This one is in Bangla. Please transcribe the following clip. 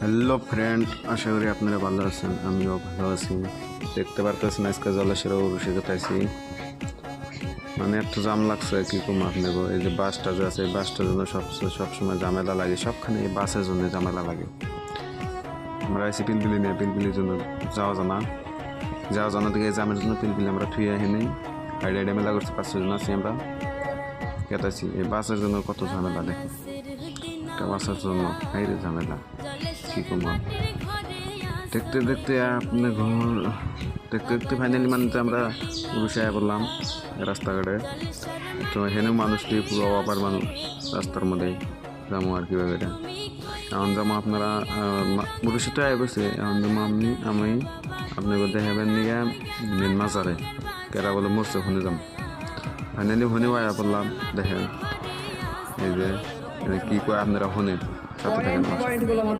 হ্যালো ফ্রেন্ড, আশা করি আপনারা ভালো আছেন। আমিও ভালো আছি। দেখতে পারতেছেন আজকে জলাশয়ের উরুষে কোথায়ছি, মানে একটু জাম লাগছে কি কম আপনাকে। এই যে বাসটা যে আছে, বাসটার জন্য সবসময় ঝামেলা লাগে, সবখানে এই বাসের জন্য ঝামেলা লাগে। আমরা আছি পিলপিলি নিয়ে, পিলপিলির জন্য যাওয়া জানা থেকে এই জামের জন্য পিলপিলি আমরা থুয়ে আহি নেই। হাইডে মেলা করছি, 5-6 জন আছি আমরা কেটাছি। এই বাসের জন্য কত ঝামেলা দেখে, একটা বাসের জন্য হাইরে ঝামেলা কি কম। দেখতে দেখতে আপনি দেখতে ফাইনালি মানে আমরা উড়ুষায় বললাম রাস্তাঘাটে। তো এখানেও মানুষটি পুরো আবার মানুষ রাস্তার মধ্যে যাবো আর কি এটা। এখন যেমন আপনারা উড়ুষাতে আয় গেছে, এখন যেমন আমি আপনাকে দেখাবেন নিয়ে মেন মাজারে কেরা বলে মরছে ওখানে যাম। ফাইনালি ওখানেও আয়া বললাম, দেখেন এই যে কি কয় আপনারা ওখানে সাথে থাকেন।